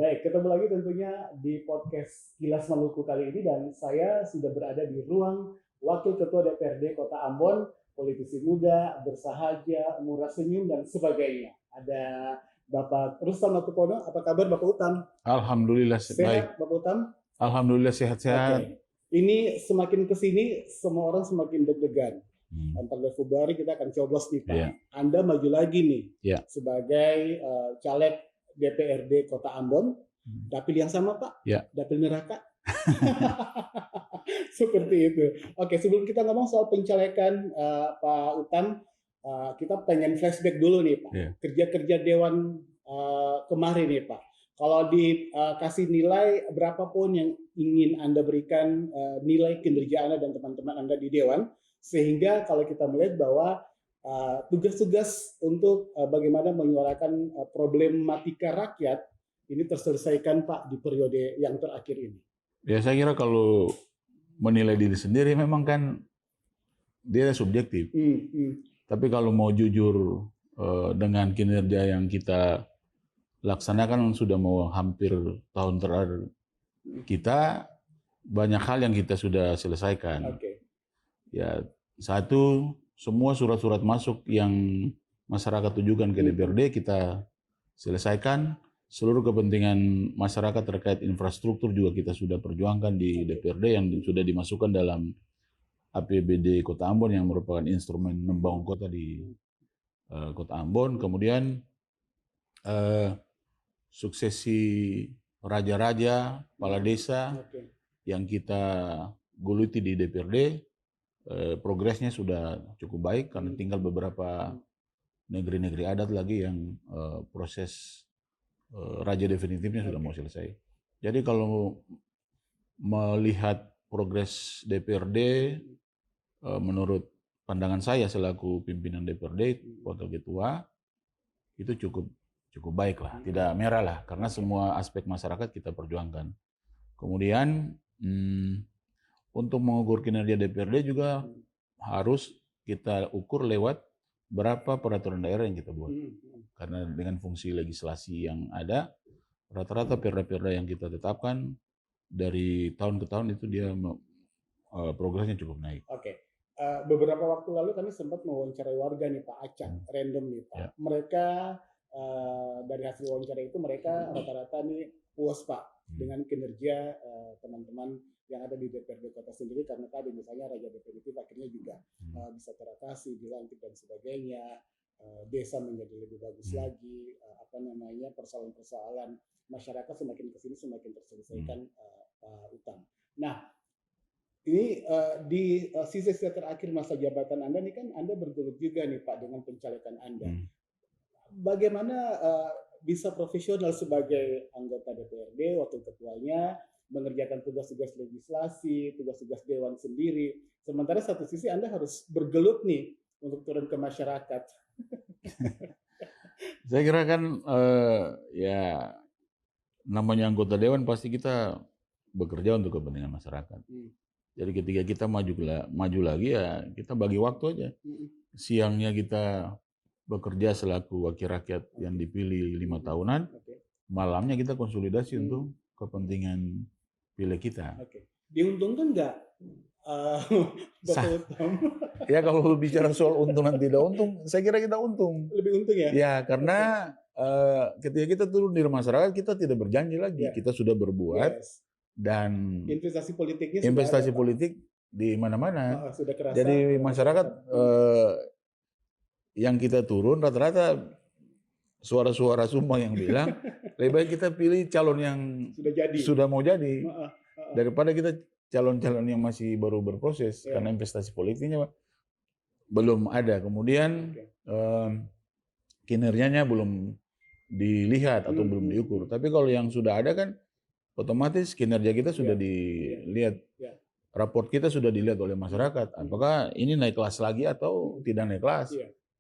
Baik, ketemu lagi tentunya di podcast Kilas Maluku kali ini dan saya sudah berada di ruang Wakil Ketua DPRD Kota Ambon, politisi muda, bersahaja, murah senyum dan sebagainya. Ada Bapak Rustam Latukono, apa kabar Bapak Utam? Alhamdulillah baik. Sehat Bapak Utam? Alhamdulillah sehat-sehat. Oke. Ini semakin kesini semua orang semakin deg-degan. 14 Februari kita akan coblos nih Pak. Iya. Anda maju lagi nih Iya. sebagai caleg DPRD Kota Ambon. Dapil yang sama Pak? Ya. Dapil neraka? Seperti itu. Oke, sebelum kita ngomong soal pencalekan Pak Utam, kita pengen flashback dulu nih Pak. Ya. Kerja-kerja Dewan kemarin nih Pak. Kalau dikasih nilai berapapun yang ingin Anda berikan nilai kinerja Anda dan teman-teman Anda di Dewan, sehingga kalau kita melihat bahwa tugas-tugas untuk bagaimana menyuarakan problematika rakyat ini terselesaikan Pak di periode yang terakhir ini. Ya saya kira kalau menilai diri sendiri memang kan dia subjektif. Tapi kalau mau jujur dengan kinerja yang kita laksanakan sudah mau hampir tahun terakhir kita, banyak hal yang kita sudah selesaikan. Oke. Ya, satu, semua surat-surat masuk yang masyarakat tujukan ke DPRD kita selesaikan. Seluruh kepentingan masyarakat terkait infrastruktur juga kita sudah perjuangkan di DPRD yang sudah dimasukkan dalam APBD Kota Ambon yang merupakan instrumen membangun kota di Kota Ambon. Kemudian suksesi raja-raja, kepala desa yang kita geluti di DPRD, progresnya sudah cukup baik karena tinggal beberapa negeri-negeri adat lagi yang proses raja definitifnya sudah mau selesai. Jadi kalau melihat progres DPRD, menurut pandangan saya selaku pimpinan DPRD, wakil ketua, itu cukup baik lah, tidak merah lah, karena semua aspek masyarakat kita perjuangkan. Kemudian untuk mengukur kinerja DPRD juga harus kita ukur lewat berapa peraturan daerah yang kita buat. Karena dengan fungsi legislasi yang ada, rata-rata perda-perda yang kita tetapkan dari tahun ke tahun itu dia progresnya cukup naik. Oke. Beberapa waktu lalu kami sempat mewawancarai warga nih Pak, acak, random nih Pak. Ya. Mereka dari hasil wawancara itu mereka rata-rata nih puas Pak dengan kinerja teman-teman yang ada di DPRD Kota sendiri, karena tadi misalnya raja definitif akhirnya juga bisa teratasi, dilantik dan sebagainya. Desa menjadi lebih bagus lagi, persoalan-persoalan masyarakat semakin kesini semakin terselesaikan Pak Utam. Nah, ini di sisi terakhir masa jabatan Anda nih kan Anda bergelut juga nih Pak dengan pencalekan Anda. Bagaimana bisa profesional sebagai anggota DPRD, wakil ketuanya, mengerjakan tugas-tugas legislasi, tugas-tugas dewan sendiri. Sementara satu sisi Anda harus bergelut nih untuk turun ke masyarakat. Saya kira kan ya namanya anggota dewan pasti kita bekerja untuk kepentingan masyarakat. Jadi ketika kita maju lagi ya kita bagi waktu aja. Siangnya kita bekerja selaku wakil rakyat yang dipilih 5 tahunan, malamnya kita konsolidasi untuk kepentingan pilih kita. Diuntungkan nggak? Ya kalau bicara soal untung dan tidak untung, saya kira kita untung. Lebih untung ya? Ya karena ketika kita turun di masyarakat kita tidak berjanji lagi, kita sudah berbuat dan investasi politiknya investasi politik di mana-mana. Sudah kerasa. Jadi masyarakat yang kita turun rata-rata suara-suara sumbang yang bilang lebih baik kita pilih calon yang sudah mau jadi daripada kita calon-calon yang masih baru berproses karena investasi politiknya belum ada. Kemudian kinerjanya belum dilihat atau belum diukur. Tapi kalau yang sudah ada kan otomatis kinerja kita sudah dilihat. Raport kita sudah dilihat oleh masyarakat. Apakah ini naik kelas lagi atau tidak naik kelas?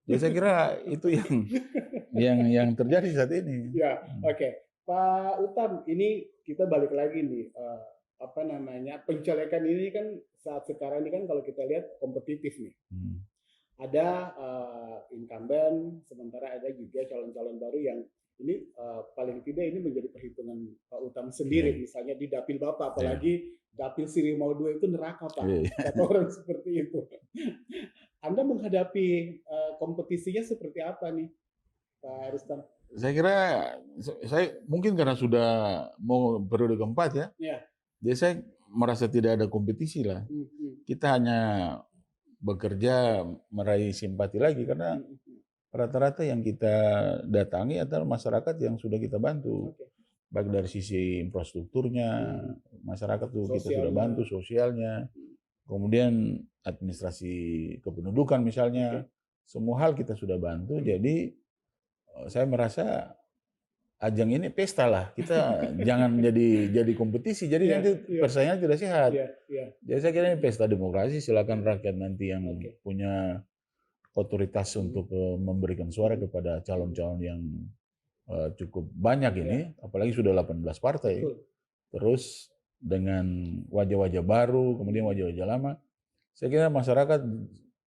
Ya saya kira itu yang terjadi saat ini. Ya, oke. Pak Utam, ini kita balik lagi nih. Pencalekan ini kan saat sekarang ini kan kalau kita lihat kompetitif nih. Ada incumbent, sementara ada juga calon-calon baru yang ini paling tidak ini menjadi perhitungan Pak Utang sendiri, misalnya di dapil Bapak, apalagi dapil Sirimau 2 itu neraka Pak, kata orang seperti itu. Anda menghadapi kompetisinya seperti apa nih Pak Rustam? Saya kira saya mungkin karena sudah mau periode keempat ya. Jadi saya merasa tidak ada kompetisi lah. Kita hanya bekerja meraih simpati lagi karena rata-rata yang kita datangi adalah masyarakat yang sudah kita bantu. Baik dari sisi infrastrukturnya, masyarakat itu kita sudah bantu, sosialnya, kemudian administrasi kependudukan misalnya, semua hal kita sudah bantu. Jadi saya merasa ajang ini pesta lah, kita jangan jadi kompetisi, jadi nanti persaingan tidak sehat. Jadi saya kira ini pesta demokrasi, silakan rakyat nanti yang punya otoritas untuk memberikan suara kepada calon-calon yang cukup banyak ini, apalagi sudah 18 partai. Terus dengan wajah-wajah baru, kemudian wajah-wajah lama, saya kira masyarakat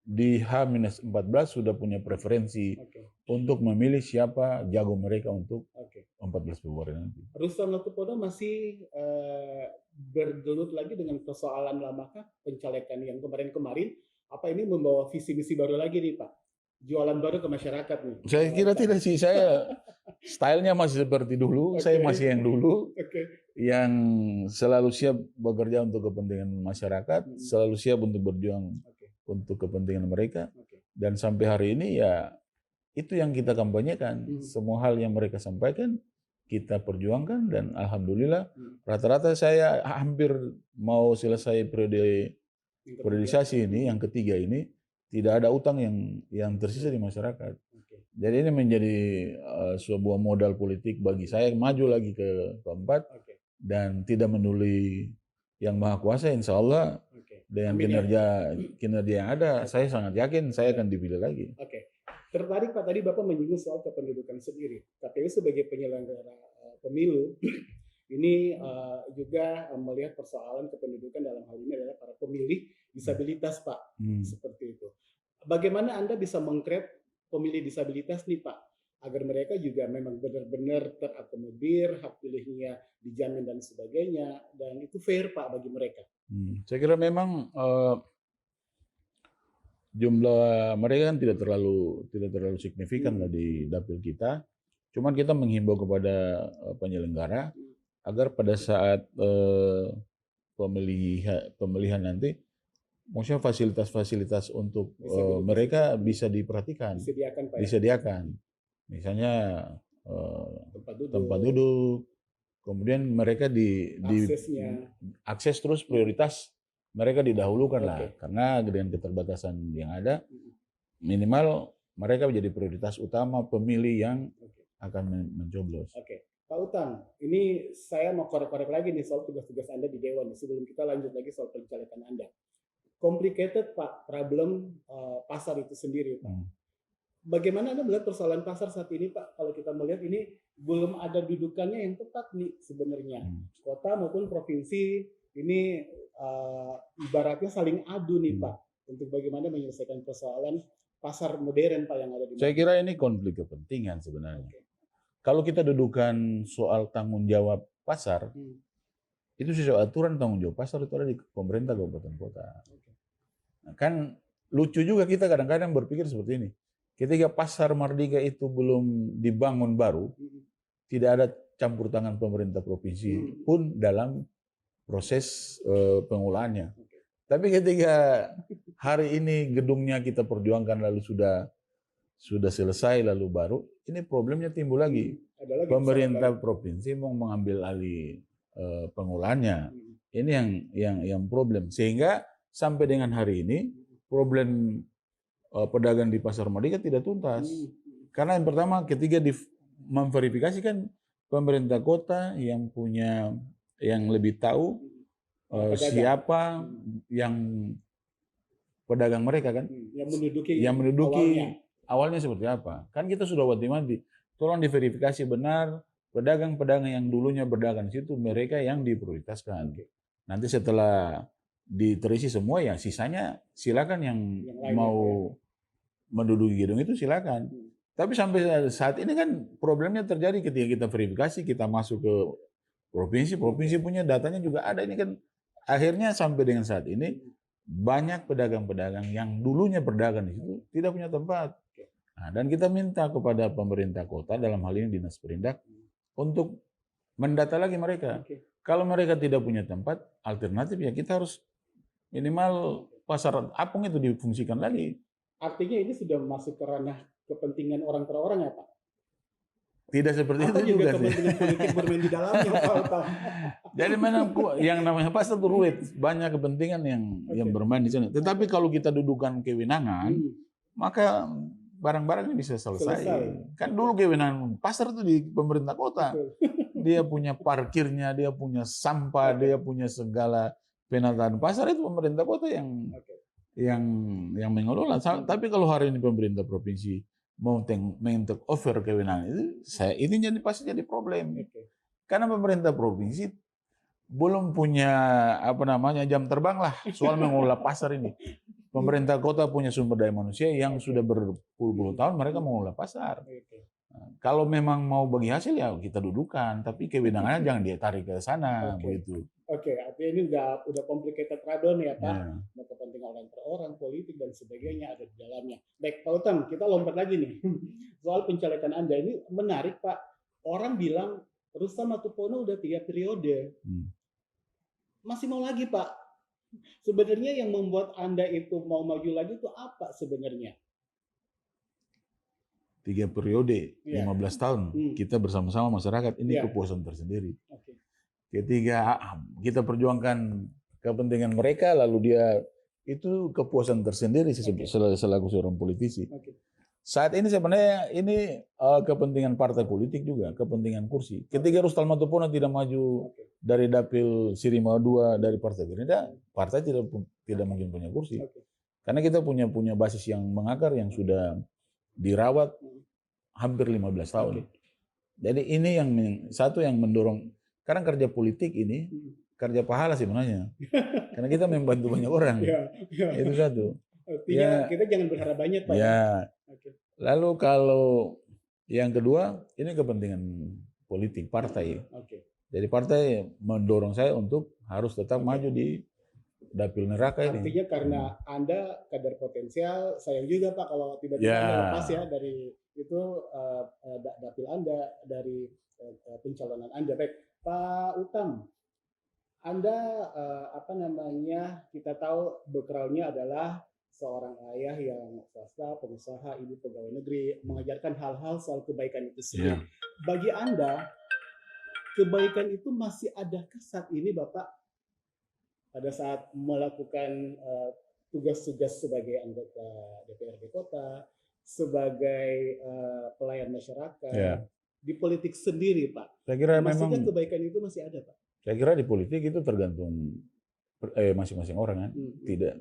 di H-14 sudah punya preferensi untuk memilih siapa jago mereka untuk 14 Februari nanti. Rustam Latupodo masih bergelut lagi dengan persoalan lamakah pencalekan yang kemarin-kemarin, apa ini membawa visi misi baru lagi nih Pak? Jualan baru ke masyarakat nih? Saya kira tidak sih, saya stylenya masih seperti dulu, saya masih yang dulu, yang selalu siap bekerja untuk kepentingan masyarakat, selalu siap untuk berjuang untuk kepentingan mereka, dan sampai hari ini ya itu yang kita kampanyekan. Semua hal yang mereka sampaikan kita perjuangkan, dan alhamdulillah rata-rata saya hampir mau selesai periodisasi ini yang ketiga ini tidak ada utang yang tersisa di masyarakat. Jadi ini menjadi sebuah modal politik bagi saya maju lagi ke keempat, dan tidak menuli yang maha kuasa, insya Allah dengan kinerja yang ada, saya sangat yakin saya akan dipilih lagi. Tertarik Pak, tadi Bapak menyinggung soal kependudukan sendiri. KPU sebagai penyelenggara pemilu ini juga melihat persoalan kependudukan dalam hal ini adalah para pemilih disabilitas Pak, seperti itu. Bagaimana Anda bisa mengcreate pemilih disabilitas nih Pak, agar mereka juga memang benar-benar terakomodir, hak pilihnya dijamin dan sebagainya, dan itu fair Pak bagi mereka? Saya kira memang jumlah mereka kan tidak terlalu signifikan lah di dapil kita. Cuman kita menghimbau kepada penyelenggara agar pada saat pemilihan nanti, maksudnya fasilitas-fasilitas untuk mereka bisa diperhatikan, disediakan. Misalnya tempat duduk, kemudian mereka akses terus prioritas mereka didahulukan lah, karena dengan keterbatasan yang ada, minimal mereka menjadi prioritas utama pemilih yang akan mencoblos. Pak Utang, ini saya mau korek-korek lagi nih soal tugas-tugas Anda di Dewan sebelum kita lanjut lagi soal pencalekan Anda. Complicated Pak, problem pasar itu sendiri Pak. Bagaimana Anda melihat persoalan pasar saat ini Pak? Kalau kita melihat ini belum ada dudukannya yang tepat nih sebenarnya. Kota maupun provinsi ini ibaratnya saling adu nih Pak, untuk bagaimana menyelesaikan persoalan pasar modern Pak yang ada di. Saya kira ini konflik kepentingan sebenarnya. Kalau kita dudukan soal tanggung jawab pasar, itu sesuai aturan tanggung jawab pasar itu ada di pemerintah kabupaten kota. Kan lucu juga kita kadang-kadang berpikir seperti ini. Ketika pasar Mardika itu belum dibangun baru, tidak ada campur tangan pemerintah provinsi pun dalam proses pengolahannya. Tapi ketika hari ini gedungnya kita perjuangkan lalu sudah selesai lalu baru, ini problemnya timbul lagi. Pemerintah provinsi mau mengambil alih pengolahannya. Ini yang problem. Sehingga sampai dengan hari ini problem pedagang di pasar Mardika tidak tuntas. Karena yang pertama ketika memverifikasi kan pemerintah kota yang lebih tahu siapa yang pedagang mereka kan, yang menduduki awalnya seperti apa. Kan kita sudah wanti-wanti, tolong diverifikasi benar pedagang-pedagang yang dulunya berdagang di situ, mereka yang diprioritaskan. Nanti setelah diterisi semua ya sisanya silakan yang mau menduduki gedung itu silakan. Tapi sampai saat ini kan problemnya terjadi ketika kita verifikasi, kita masuk ke provinsi punya datanya juga ada. Ini kan akhirnya sampai dengan saat ini banyak pedagang-pedagang yang dulunya berdagang di situ tidak punya tempat. Nah, dan kita minta kepada pemerintah kota, dalam hal ini Dinas Perindak, untuk mendata lagi mereka. Kalau mereka tidak punya tempat, alternatif ya kita harus minimal pasar apung itu difungsikan lagi. Artinya ini sudah masuk ke ranah kepentingan orang per orang ya Pak? Tidak seperti Atau itu juga sih. kepentingan politik bermain di dalamnya Pak? Jadi memang yang namanya pasar itu ruwet, banyak kepentingan yang bermain di sana. Tetapi kalau kita dudukan kewenangan, maka barang-barangnya bisa selesai. Kan dulu kewenangan pasar itu di pemerintah kota. Dia punya parkirnya, dia punya sampah, dia punya segala penataan pasar, itu pemerintah kota yang mengelola. Tapi kalau hari ini pemerintah provinsi mau take over kewenangan itu jadi pasti jadi problem. Karena pemerintah provinsi belum punya jam terbang lah soal mengelola pasar ini. Pemerintah kota punya sumber daya manusia yang sudah berpuluh-puluh tahun mereka mengelola pasar. Kalau memang mau bagi hasil ya kita dudukan, tapi kewenangannya jangan dia tarik ke sana begitu. Artinya ini udah complicated radon ya Pak. Mau kepentingan orang per orang, politik dan sebagainya ada di dalamnya. Baik Pak Utam, kita lompat lagi nih. Soal pencalekan Anda ini menarik Pak. Orang bilang Rustam Matupono udah 3 periode. Masih mau lagi Pak. Sebenarnya yang membuat Anda itu mau maju lagi itu apa sebenarnya? 3 periode, 15 tahun, kita bersama-sama masyarakat, ini kepuasan tersendiri. Ketika kita perjuangkan kepentingan mereka, lalu dia itu kepuasan tersendiri selaku seorang politisi. Saat ini sebenarnya ini kepentingan partai politik juga, kepentingan kursi. Ketika Rustam Matupono tidak maju dari dapil Sirima II dari Partai Gerindra, partai tidak mungkin punya kursi. Karena kita punya basis yang mengakar yang sudah dirawat hampir 15 tahun. Jadi ini yang satu yang mendorong. Karena kerja politik ini kerja pahala sebenarnya. Karena kita membantu banyak orang. Itu satu. Artinya kita jangan berharap banyak Pak. Lalu kalau yang kedua ini kepentingan politik partai. Jadi partai mendorong saya untuk harus tetap maju di dapil neraka ini. Artinya karena Anda kader potensial, sayang juga Pak kalau tiba-tiba Anda lepas ya dari itu dapil Anda, dari pencalonan Anda. Baik, Pak Utam, Anda kita tahu background-nya adalah seorang ayah yang swasta, pengusaha, ibu pegawai negeri, mengajarkan hal-hal soal kebaikan itu sendiri. Bagi Anda, kebaikan itu masih adakah saat ini Bapak? Pada saat melakukan tugas-tugas sebagai anggota DPRD Kota, sebagai pelayan masyarakat, di politik sendiri, Pak. Saya kira Maksudnya memang kebaikan itu masih ada, Pak? Saya kira di politik itu tergantung masing-masing orang kan. Tidak.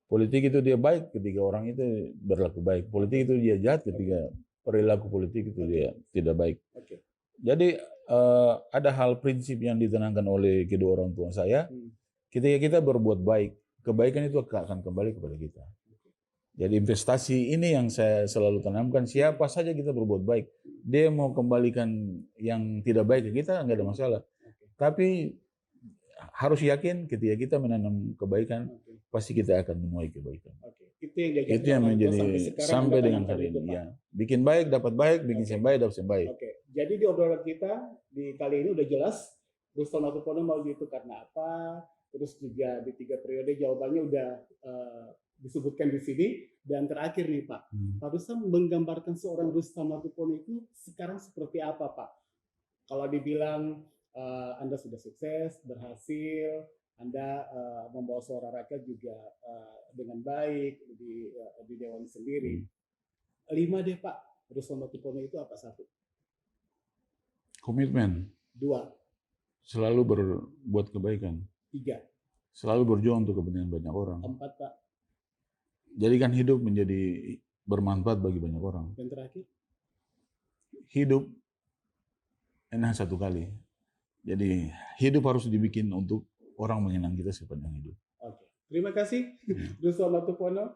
Politik itu dia baik ketika orang itu berlaku baik. Politik itu dia jahat ketika perilaku politik itu dia tidak baik. Jadi ada hal prinsip yang ditanamkan oleh kedua orang tua saya. Ketika kita berbuat baik, kebaikan itu akan kembali kepada kita. Jadi investasi ini yang saya selalu tanamkan, siapa saja kita berbuat baik. Dia mau kembalikan yang tidak baik ke kita, nggak ada masalah. Tapi harus yakin ketika kita menanam kebaikan, pasti kita akan menuai kebaikan. Itu yang menjadi sampai dengan hari ini. Ya. Bikin baik, dapat baik, bikin baik, dapat baik. Jadi di obrolan kita di kali ini udah jelas, Rustam Matupono mau itu karena apa, terus juga di 3 periode jawabannya udah disebutkan di sini. Dan terakhir nih Pak, Pak Rustam menggambarkan seorang Rustam Matupono itu sekarang seperti apa Pak? Kalau dibilang Anda sudah sukses, berhasil, Anda membawa suara rakyat juga dengan baik di Dewan sendiri. 5 deh Pak, Rustam Matupono itu apa? 1. Komitmen. 2. Selalu berbuat kebaikan. 3. Selalu berjuang untuk kepentingan banyak orang. 4 Pak. Jadikan hidup menjadi bermanfaat bagi banyak orang. Dan terakhir? Hidup hanya 1 kali. Jadi hidup harus dibikin untuk orang mengenang kita sepanjang hidup. Terima kasih, Rustam Matupono.